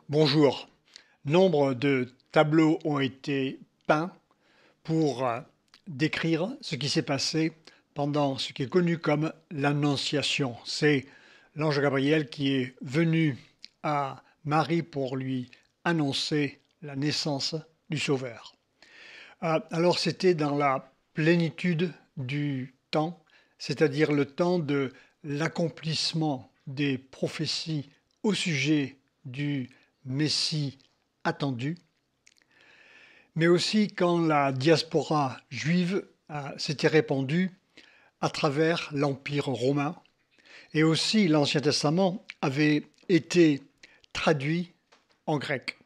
Bonjour. Nombre de tableaux ont été peints pour décrire ce qui s'est passé pendant ce qui est connu comme l'Annonciation. C'est l'ange Gabriel qui est venu à Marie pour lui annoncer la naissance du Sauveur. Alors c'était dans la plénitude du temps, c'est-à-dire le temps de l'accomplissement des prophéties au sujet du Messie attendu, mais aussi quand la diaspora juive s'était répandue à travers l'Empire romain, et aussi l'Ancien Testament avait été traduit en grec,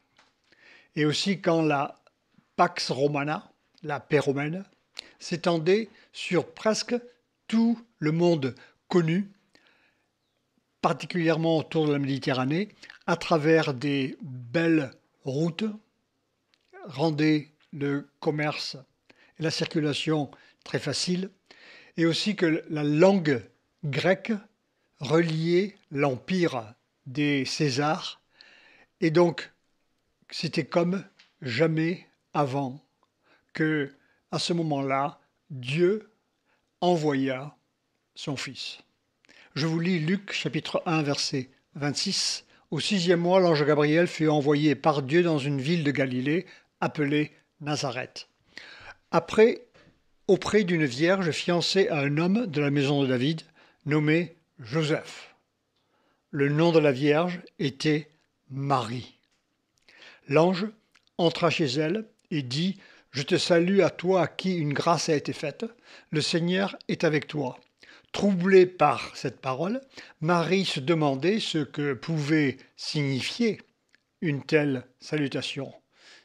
et aussi quand la Pax Romana, la paix romaine, s'étendait sur presque tout le monde connu, particulièrement autour de la Méditerranée, à travers des belles routes, rendaient le commerce et la circulation très facile, et aussi que la langue grecque reliait l'empire des Césars, et donc c'était comme jamais avant que, à ce moment-là, Dieu envoya son Fils. Je vous lis Luc chapitre 1 verset 26. Au 6e mois, l'ange Gabriel fut envoyé par Dieu dans une ville de Galilée appelée Nazareth. Auprès d'une vierge fiancée à un homme de la maison de David, nommé Joseph. Le nom de la vierge était Marie. L'ange entra chez elle et dit: Je te salue à toi à qui une grâce a été faite. Le Seigneur est avec toi. Troublée par cette parole, Marie se demandait ce que pouvait signifier une telle salutation.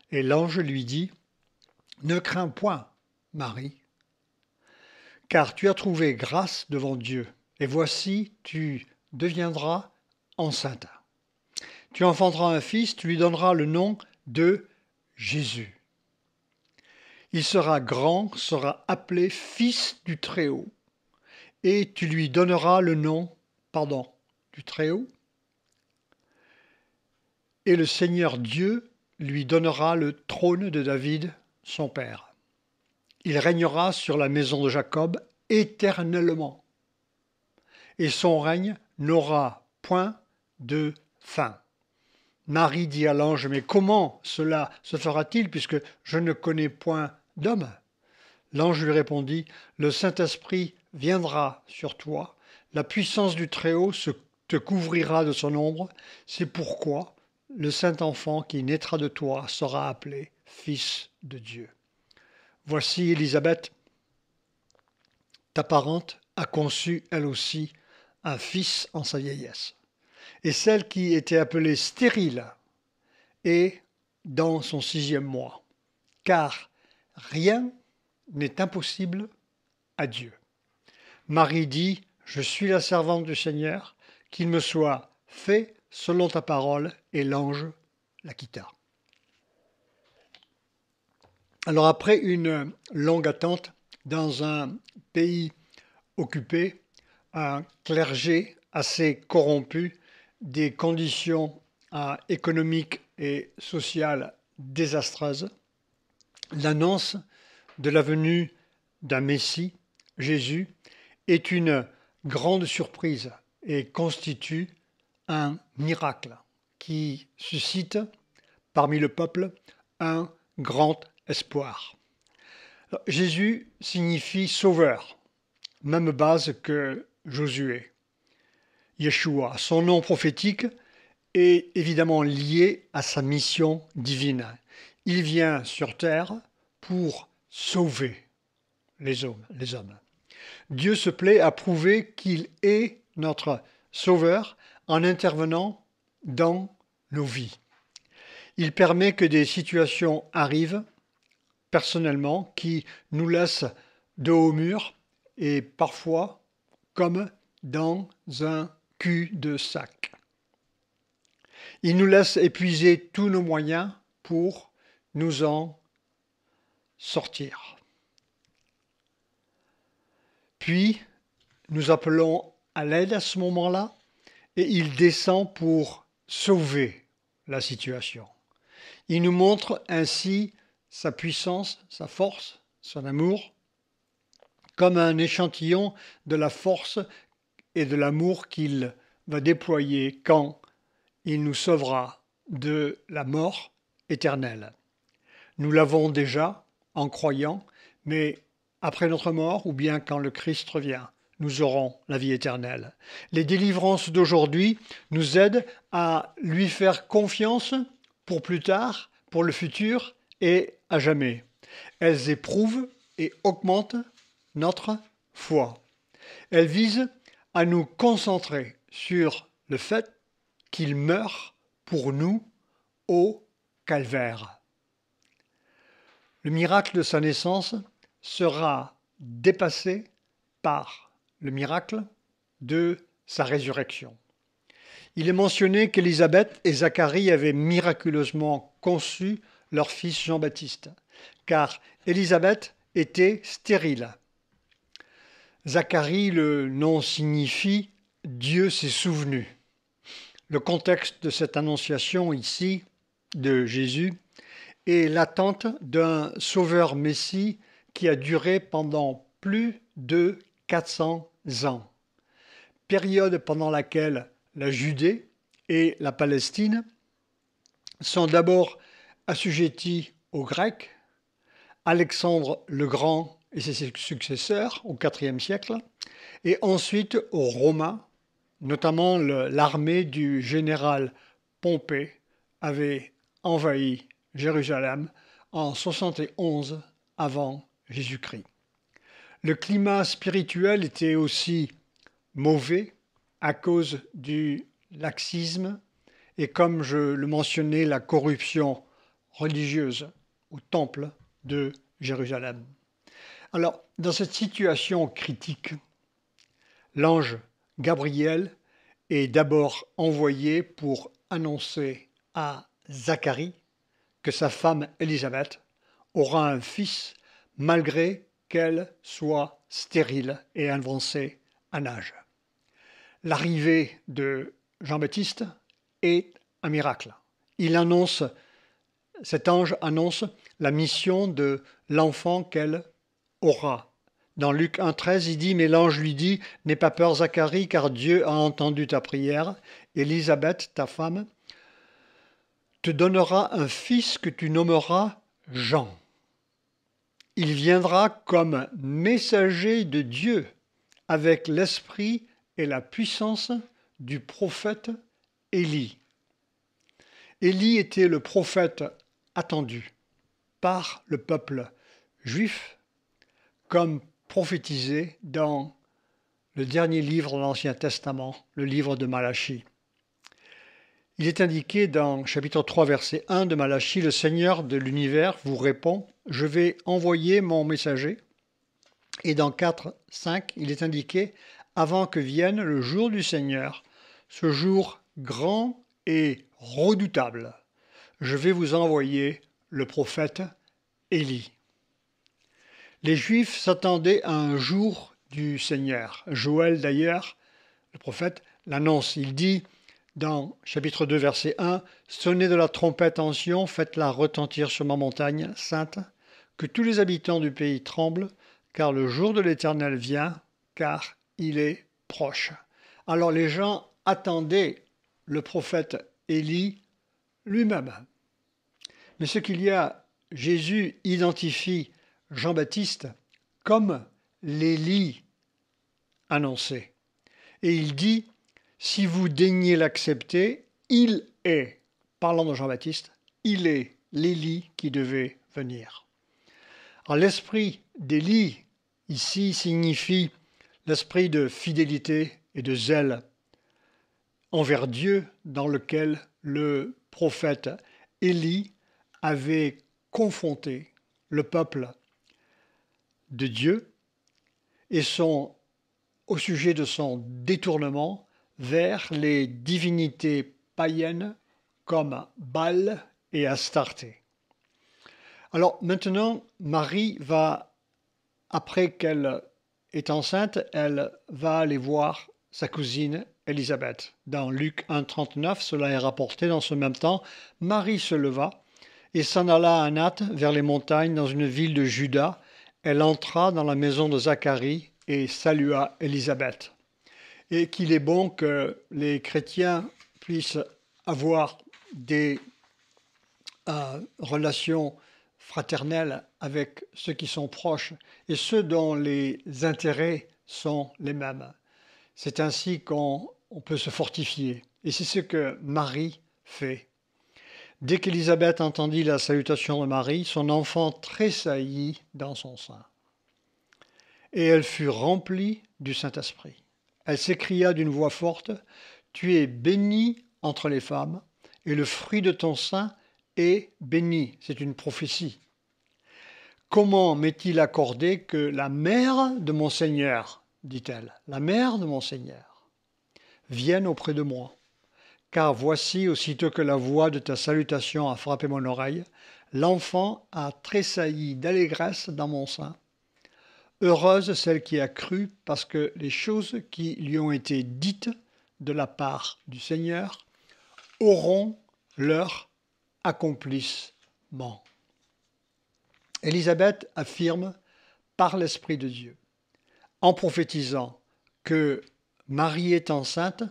Et l'ange lui dit: Ne crains point, Marie, car tu as trouvé grâce devant Dieu. Et voici, tu deviendras enceinte. Tu enfanteras un fils, tu lui donneras le nom de Jésus. Il sera grand, sera appelé Fils du Très-Haut. Et tu lui donneras le nom, du Très-Haut. Et le Seigneur Dieu lui donnera le trône de David, son père. Il régnera sur la maison de Jacob éternellement. Et son règne n'aura point de fin. Marie dit à l'ange: Mais comment cela se fera-t-il, puisque je ne connais point d'homme? L'ange lui répondit: Le Saint-Esprit viendra sur toi, la puissance du Très-Haut te couvrira de son ombre. C'est pourquoi le Saint-Enfant qui naîtra de toi sera appelé Fils de Dieu. Voici Élisabeth, ta parente, a conçu elle aussi un fils en sa vieillesse. Et celle qui était appelée stérile est dans son 6e mois, car rien n'est impossible à Dieu. Marie dit: Je suis la servante du Seigneur, qu'il me soit fait selon ta parole, et l'ange la quitta. Alors après une longue attente dans un pays occupé, un clergé assez corrompu, des conditions économiques et sociales désastreuses, l'annonce de la venue d'un Messie, Jésus, est une grande surprise et constitue un miracle qui suscite parmi le peuple un grand espoir. Jésus signifie sauveur, même base que Josué. Yeshua, son nom prophétique, est évidemment lié à sa mission divine. Il vient sur terre pour sauver les hommes. Dieu se plaît à prouver qu'il est notre sauveur en intervenant dans nos vies. Il permet que des situations arrivent personnellement qui nous laissent dos au mur et parfois comme dans un cul-de-sac. Il nous laisse épuiser tous nos moyens pour nous en sortir. Puis, nous appelons à l'aide à ce moment-là, et il descend pour sauver la situation. Il nous montre ainsi sa puissance, sa force, son amour, comme un échantillon de la force et de l'amour qu'il va déployer quand il nous sauvera de la mort éternelle. Nous l'avons déjà en croyant, mais après notre mort, ou bien quand le Christ revient, nous aurons la vie éternelle. Les délivrances d'aujourd'hui nous aident à lui faire confiance pour plus tard, pour le futur et à jamais. Elles éprouvent et augmentent notre foi. Elles visent à nous concentrer sur le fait qu'il meurt pour nous au calvaire. Le miracle de sa naissance sera dépassé par le miracle de sa résurrection. Il est mentionné qu'Élisabeth et Zacharie avaient miraculeusement conçu leur fils Jean-Baptiste, car Élisabeth était stérile. Zacharie, le nom signifie « Dieu s'est souvenu ». Le contexte de cette annonciation ici de Jésus est l'attente d'un sauveur Messie qui a duré pendant plus de 400 ans, période pendant laquelle la Judée et la Palestine sont d'abord assujettis aux Grecs, Alexandre le Grand et ses successeurs au IVe siècle, et ensuite aux Romains, notamment l'armée du général Pompée avait envahi Jérusalem en 71 avant Jésus-Christ. Le climat spirituel était aussi mauvais à cause du laxisme et, comme je le mentionnais, la corruption religieuse au temple de Jérusalem. Alors, dans cette situation critique, l'ange Gabriel est d'abord envoyé pour annoncer à Zacharie que sa femme Élisabeth aura un fils malgré qu'elle soit stérile et avancée en âge. L'arrivée de Jean-Baptiste est un miracle. Cet ange annonce la mission de l'enfant qu'elle aura. Dans Luc 1,13, il dit « Mais l'ange lui dit, n'aie pas peur Zacharie, car Dieu a entendu ta prière. Élisabeth, ta femme, te donnera un fils que tu nommeras Jean. Il viendra comme messager de Dieu avec l'esprit et la puissance du prophète Élie. » Élie était le prophète attendu par le peuple juif, comme prophétisé dans le dernier livre de l'Ancien Testament, le livre de Malachie. Il est indiqué dans chapitre 3, verset 1 de Malachie, « Le Seigneur de l'univers vous répond, je vais envoyer mon messager. » Et dans 4, 5, il est indiqué, « Avant que vienne le jour du Seigneur, ce jour grand et redoutable, je vais vous envoyer le prophète Élie. » Les Juifs s'attendaient à un jour du Seigneur. Joël, d'ailleurs, le prophète, l'annonce. Il dit dans chapitre 2, verset 1, « Sonnez de la trompette en Sion, faites-la retentir sur ma montagne sainte, que tous les habitants du pays tremblent, car le jour de l'Éternel vient, car il est proche. » Alors les gens attendaient le prophète Élie lui-même. Mais ce qu'il y a, Jésus identifie Jean-Baptiste comme l'Élie annoncé. Et il dit, si vous daignez l'accepter, il est, parlant de Jean-Baptiste, il est l'Élie qui devait venir. Alors l'esprit d'Élie, ici, signifie l'esprit de fidélité et de zèle envers Dieu dans lequel le prophète Élie avait confronté le peuple de Dieu et au sujet de son détournement vers les divinités païennes comme Baal et Astarté. Alors maintenant, Marie va, après qu'elle est enceinte, elle va aller voir sa cousine Élisabeth. Dans Luc 1,39, cela est rapporté. Dans ce même temps, Marie se leva et s'en alla à Nath vers les montagnes dans une ville de Juda. Elle entra dans la maison de Zacharie et salua Élisabeth. Et qu'il est bon que les chrétiens puissent avoir des relations fraternelles avec ceux qui sont proches et ceux dont les intérêts sont les mêmes. C'est ainsi qu'on peut se fortifier. Et c'est ce que Marie fait. Dès qu'Élisabeth entendit la salutation de Marie, son enfant tressaillit dans son sein. Et elle fut remplie du Saint-Esprit. Elle s'écria d'une voix forte, « Tu es bénie entre les femmes, et le fruit de ton sein est béni. » C'est une prophétie. « Comment m'est-il accordé que la mère de mon Seigneur, dit-elle, la mère de mon Seigneur, vienne auprès de moi? Car voici, aussitôt que la voix de ta salutation a frappé mon oreille, l'enfant a tressailli d'allégresse dans mon sein. Heureuse celle qui a cru, parce que les choses qui lui ont été dites de la part du Seigneur auront leur accomplissement. » Élisabeth affirme par l'Esprit de Dieu, en prophétisant que Marie est enceinte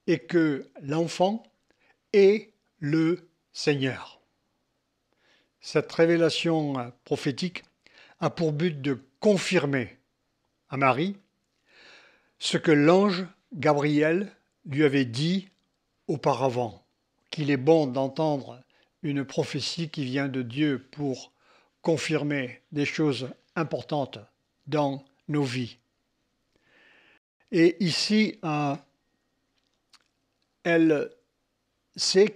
et que l'enfant est le Seigneur. Cette révélation prophétique a pour but de confirmer à Marie ce que l'ange Gabriel lui avait dit auparavant, qu'il est bon d'entendre une prophétie qui vient de Dieu pour confirmer des choses importantes dans nos vies. Et ici, Élisabeth sait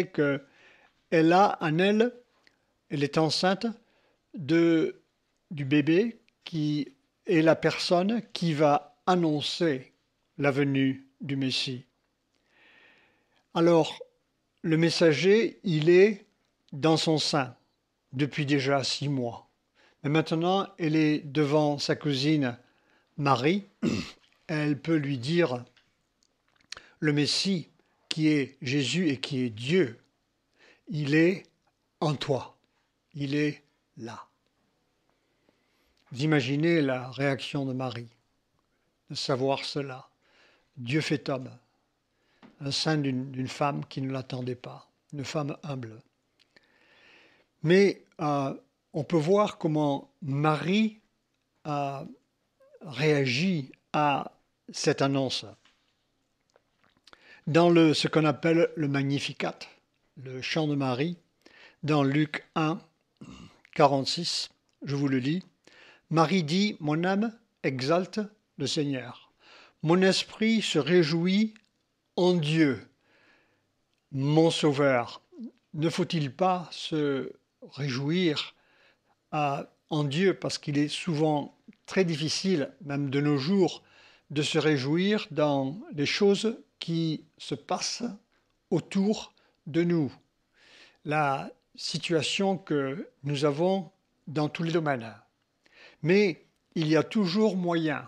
qu'elle a en elle, elle est enceinte du bébé qui est la personne qui va annoncer la venue du Messie. Alors, le messager, il est dans son sein depuis déjà 6 mois. Mais maintenant, elle est devant sa cousine Marie. Elle peut lui dire le Messie qui est Jésus et qui est Dieu. Il est en toi. Il est là. Vous imaginez la réaction de Marie, de savoir cela. Dieu fait homme, au sein d'une femme qui ne l'attendait pas, une femme humble. Mais on peut voir comment Marie a réagi à cette annonce. Dans ce qu'on appelle le Magnificat, le chant de Marie, dans Luc 1, 46, je vous le lis. Marie dit, « Mon âme exalte le Seigneur. Mon esprit se réjouit en Dieu, mon Sauveur. » Ne faut-il pas se réjouir en Dieu, parce qu'il est souvent très difficile, même de nos jours, de se réjouir dans les choses qui se passent autour de nous. La situation que nous avons dans tous les domaines. Mais il y a toujours moyen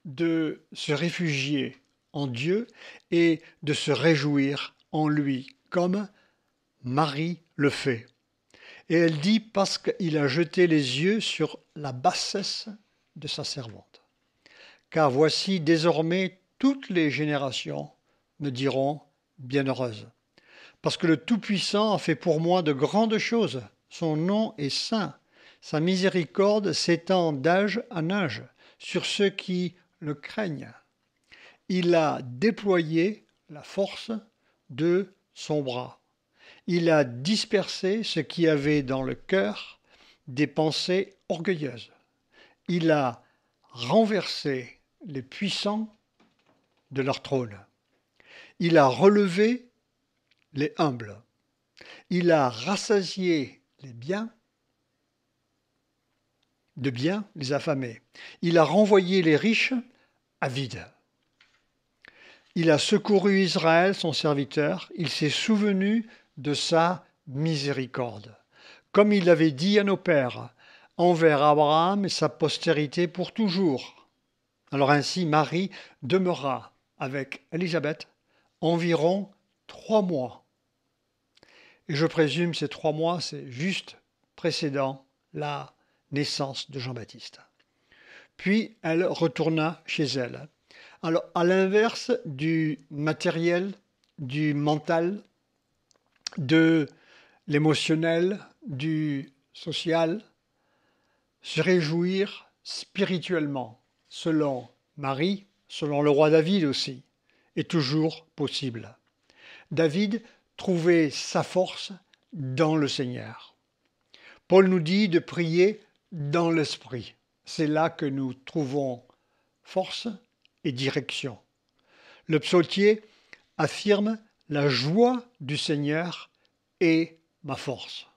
de se réfugier en Dieu et de se réjouir en lui, comme Marie le fait. Et elle dit parce qu'il a jeté les yeux sur la bassesse de sa servante. Car voici désormais toutes les générations me diront bienheureuse. Parce que le Tout-Puissant a fait pour moi de grandes choses. Son nom est saint. Sa miséricorde s'étend d'âge en âge sur ceux qui le craignent. Il a déployé la force de son bras. Il a dispersé ceux qui avaient dans le cœur des pensées orgueilleuses. Il a renversé les puissants de leur trône. Il a relevé les humbles. Il a rassasié les biens, de bien les affamés. Il a renvoyé les riches avides. Il a secouru Israël, son serviteur. Il s'est souvenu de sa miséricorde, comme il l'avait dit à nos pères, envers Abraham et sa postérité pour toujours. Alors ainsi, Marie demeura avec Élisabeth environ 3 mois. Et je présume ces 3 mois, c'est juste précédant la naissance de Jean-Baptiste. Puis elle retourna chez elle. Alors, à l'inverse du matériel, du mental, de l'émotionnel, du social, se réjouir spirituellement, selon Marie, selon le roi David aussi, est toujours possible. David trouvait sa force dans le Seigneur. Paul nous dit de prier dans l'esprit. C'est là que nous trouvons force et direction. Le psautier affirme la joie du Seigneur est ma force.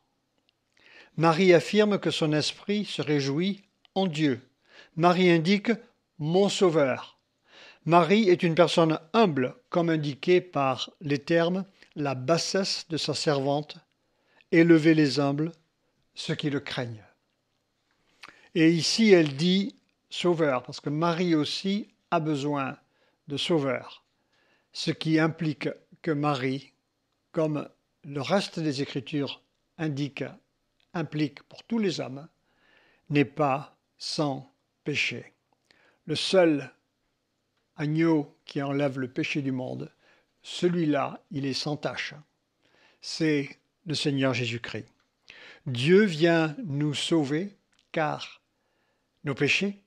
Marie affirme que son esprit se réjouit en Dieu. Marie indique mon Sauveur. Marie est une personne humble, comme indiqué par les termes la bassesse de sa servante, élever les humbles, ceux qui le craignent. Et ici, elle dit Sauveur, parce que Marie aussi a besoin de Sauveur, ce qui implique que Marie, comme le reste des Écritures implique pour tous les hommes, n'est pas sans péché. Le seul agneau qui enlève le péché du monde, celui-là, il est sans tache. C'est le Seigneur Jésus-Christ. Dieu vient nous sauver car nos péchés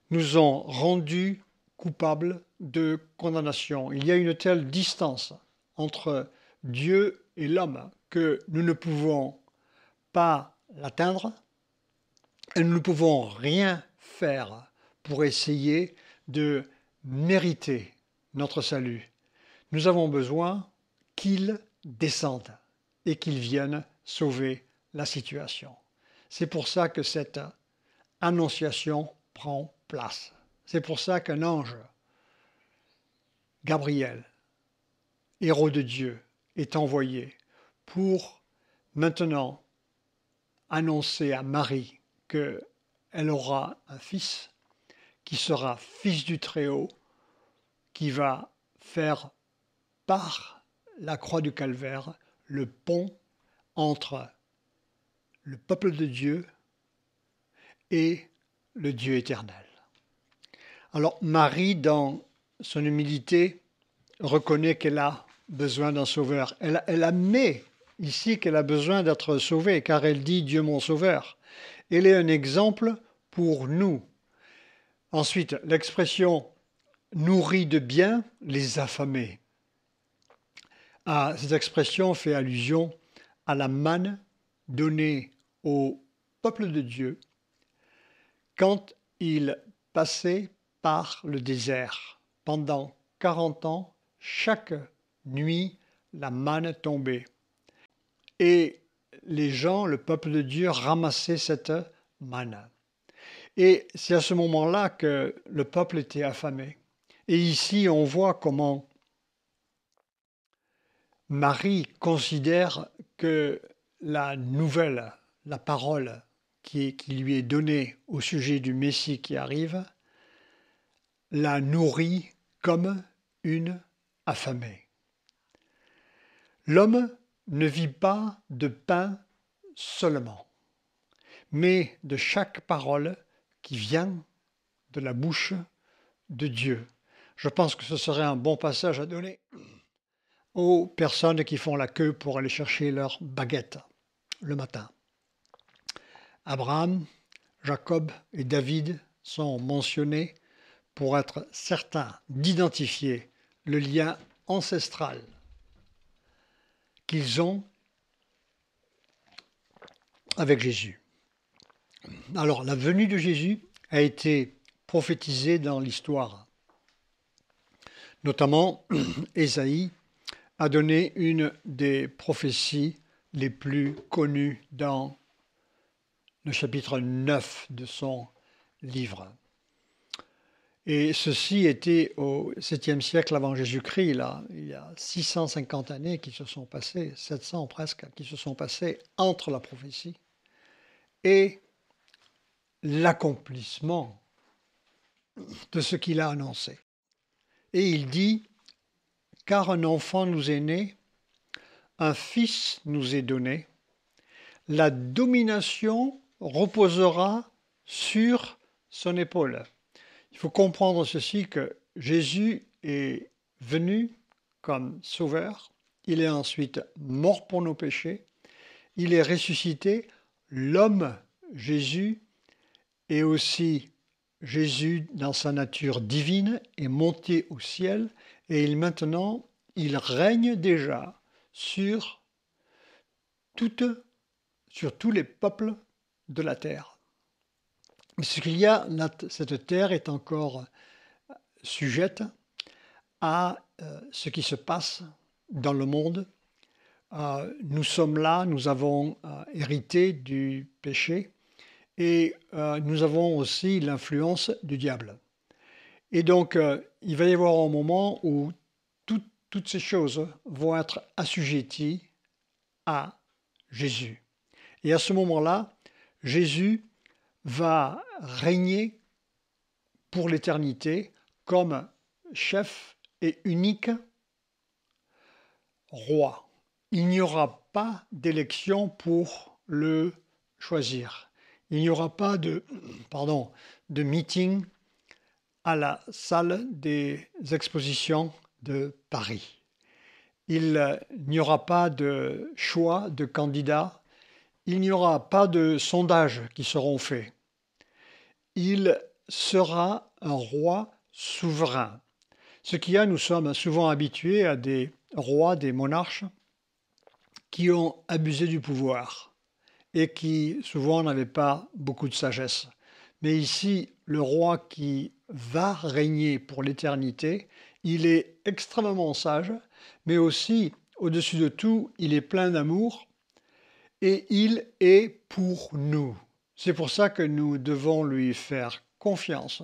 nous ont rendus coupables de condamnation. Il y a une telle distance entre Dieu et l'homme que nous ne pouvons pas l'atteindre et nous ne pouvons rien faire pour essayer de mériter notre salut. Nous avons besoin qu'il descende et qu'il vienne sauver la situation. C'est pour ça que cette annonciation prend place. C'est pour ça qu'un ange, Gabriel, héros de Dieu, est envoyé pour maintenant annoncer à Marie qu'elle aura un fils qui sera fils du Très-Haut, qui va faire par la croix du Calvaire le pont entre le peuple de Dieu et le Dieu éternel. Alors Marie, dans son humilité, reconnaît qu'elle a besoin d'un sauveur. Elle admet ici qu'elle a besoin d'être sauvée, car elle dit « Dieu mon sauveur ». Elle est un exemple pour nous. Ensuite, l'expression « nourrit de bien les affamés ». Cette expression fait allusion à la manne donnée au peuple de Dieu quand il passait par le désert. Pendant 40 ans, chaque nuit, la manne tombait. Et les gens, le peuple de Dieu, ramassaient cette manne. Et c'est à ce moment-là que le peuple était affamé. Et ici, on voit comment Marie considère que la nouvelle, la parole qui lui est donnée au sujet du Messie qui arrive, la nourrit comme une affamée. L'homme ne vit pas de pain seulement, mais de chaque parole qui vient de la bouche de Dieu. Je pense que ce serait un bon passage à donner aux personnes qui font la queue pour aller chercher leur baguette le matin. Abraham, Jacob et David sont mentionnés pour être certains d'identifier le lien ancestral qu'ils ont avec Jésus. Alors, la venue de Jésus a été prophétisée dans l'histoire. Notamment, Ésaïe a donné une des prophéties les plus connues dans le chapitre 9 de son livre. Et ceci était au 7e siècle avant Jésus-Christ, là. Il y a 650 années qui se sont passées, 700 presque, qui se sont passées entre la prophétie et l'accomplissement de ce qu'il a annoncé. Et il dit, « Car un enfant nous est né, un fils nous est donné, la domination reposera sur son épaule. » Il faut comprendre ceci, que Jésus est venu comme sauveur, il est ensuite mort pour nos péchés, il est ressuscité, l'homme Jésus est aussi Jésus dans sa nature divine est monté au ciel et maintenant il règne déjà sur tous les peuples de la terre. Mais ce qu'il y a, cette terre est encore sujette à ce qui se passe dans le monde. Nous sommes là, nous avons hérité du péché et nous avons aussi l'influence du diable. Et donc, il va y avoir un moment où toutes ces choses vont être assujetties à Jésus. Et à ce moment-là, Jésus va régner pour l'éternité comme chef et unique roi. Il n'y aura pas d'élection pour le choisir. Il n'y aura pas de meeting à la salle des expositions de Paris. Il n'y aura pas de choix de candidats. Il n'y aura pas de sondages qui seront faits. Il sera un roi souverain. Ce qu'il y a, nous sommes souvent habitués à des rois, des monarches qui ont abusé du pouvoir et qui souvent n'avaient pas beaucoup de sagesse. Mais ici, le roi qui va régner pour l'éternité, il est extrêmement sage, mais aussi, au-dessus de tout, il est plein d'amour et il est pour nous. C'est pour ça que nous devons lui faire confiance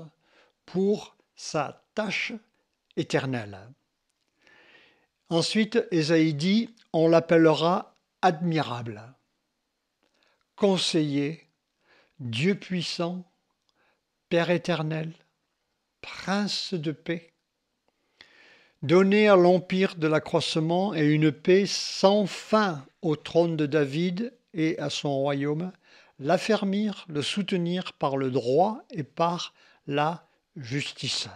pour sa tâche éternelle. Ensuite, Ésaïe dit, on l'appellera admirable, conseiller, Dieu puissant, Père éternel, Prince de paix. Donner à l'empire de l'accroissement et une paix sans fin au trône de David et à son royaume, l'affermir, le soutenir par le droit et par la justice.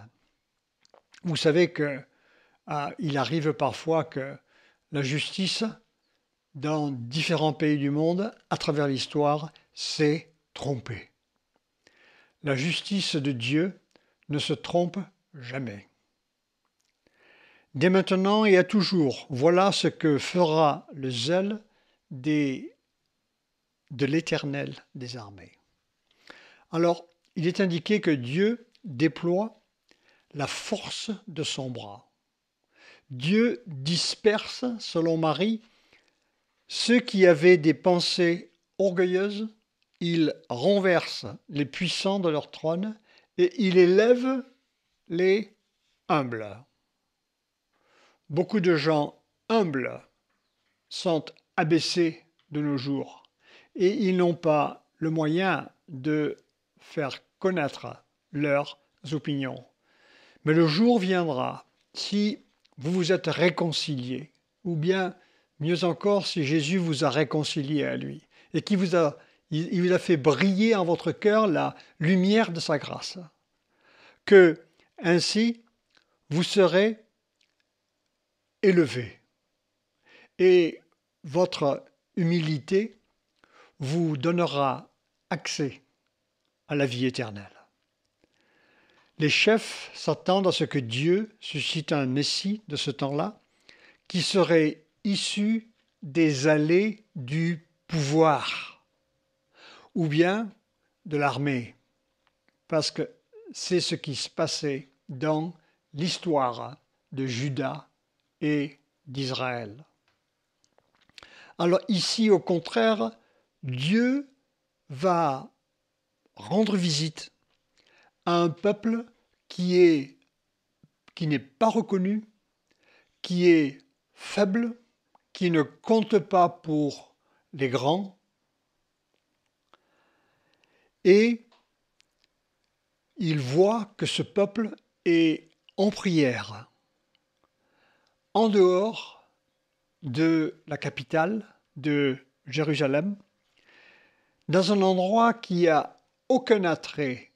Vous savez que il arrive parfois que la justice, dans différents pays du monde, à travers l'histoire, s'est trompée. La justice de Dieu ne se trompe jamais. Dès maintenant et à toujours, voilà ce que fera le zèle de l'Éternel des armées. Alors, il est indiqué que Dieu déploie la force de son bras. Dieu disperse, selon Marie, ceux qui avaient des pensées orgueilleuses, il renverse les puissants de leur trône et il élève les humbles. Beaucoup de gens humbles sont abaissés de nos jours et ils n'ont pas le moyen de faire connaître leurs opinions. Mais le jour viendra, si vous vous êtes réconciliés, ou bien, mieux encore, si Jésus vous a réconcilié à lui, et qu'il vous a fait briller en votre cœur la lumière de sa grâce, que ainsi vous serez élevés, et votre humilité vous donnera accès à la vie éternelle. Les chefs s'attendent à ce que Dieu suscite un Messie de ce temps-là qui serait issu des allées du pouvoir ou bien de l'armée, parce que c'est ce qui se passait dans l'histoire de Juda et d'Israël. Alors ici, au contraire, Dieu va rendre visite à un peuple qui n'est pas reconnu, qui est faible, qui ne compte pas pour les grands. Et il voit que ce peuple est en prière, en dehors de la capitale, de Jérusalem, dans un endroit qui a aucun attrait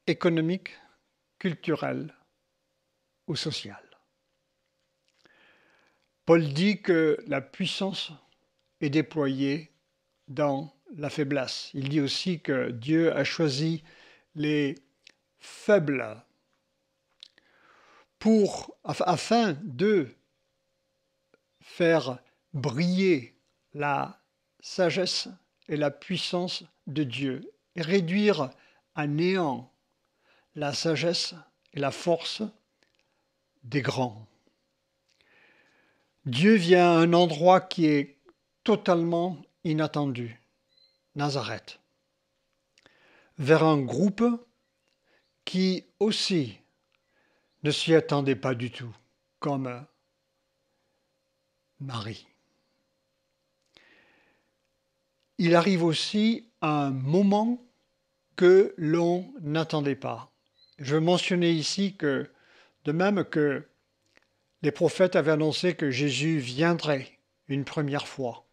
économique, culturel ou social. Paul dit que la puissance est déployée dans la faiblesse. Il dit aussi que Dieu a choisi les faibles afin de faire briller la sagesse et la puissance de Dieu et réduire à néant la sagesse et la force des grands. Dieu vient à un endroit qui est totalement inattendu, Nazareth, vers un groupe qui aussi ne s'y attendait pas du tout, comme Marie. Il arrive aussi à un moment que l'on n'attendait pas. Je veux mentionner ici que, de même que les prophètes avaient annoncé que Jésus viendrait une première fois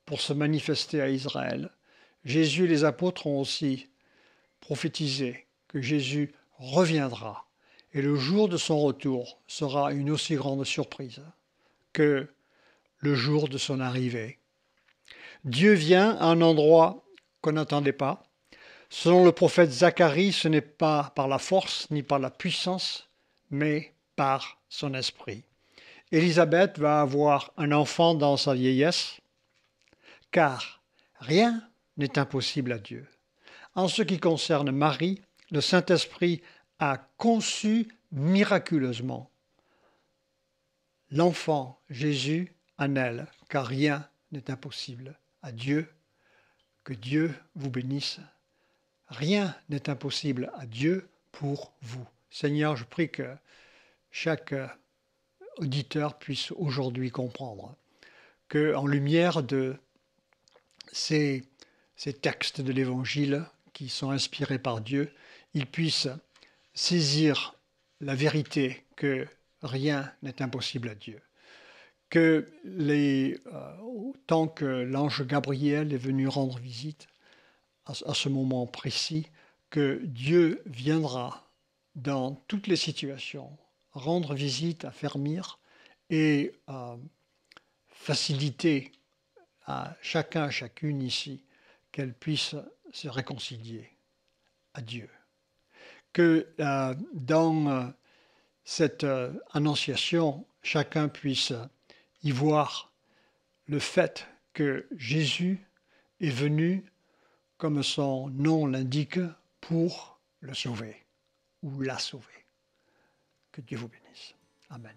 pour se manifester à Israël, Jésus et les apôtres ont aussi prophétisé que Jésus reviendra. Et le jour de son retour sera une aussi grande surprise que le jour de son arrivée. Dieu vient à un endroit qu'on n'attendait pas. Selon le prophète Zacharie, ce n'est pas par la force ni par la puissance, mais par son esprit. Élisabeth va avoir un enfant dans sa vieillesse, car rien n'est impossible à Dieu. En ce qui concerne Marie, le Saint-Esprit a conçu miraculeusement l'enfant Jésus en elle, car rien n'est impossible à Dieu. Que Dieu vous bénisse. Rien n'est impossible à Dieu pour vous. Seigneur, je prie que chaque auditeur puisse aujourd'hui comprendre que, en lumière de ces textes de l'Évangile qui sont inspirés par Dieu, il puisse saisir la vérité que rien n'est impossible à Dieu. Que tant que l'ange Gabriel est venu rendre visite à ce moment précis, que Dieu viendra dans toutes les situations rendre visite, affermir et faciliter à chacun, à chacune ici, qu'elle puisse se réconcilier à Dieu. Que dans cette annonciation, chacun puisse y voir le fait que Jésus est venu, comme son nom l'indique, pour le sauver ou la sauver. Que Dieu vous bénisse. Amen.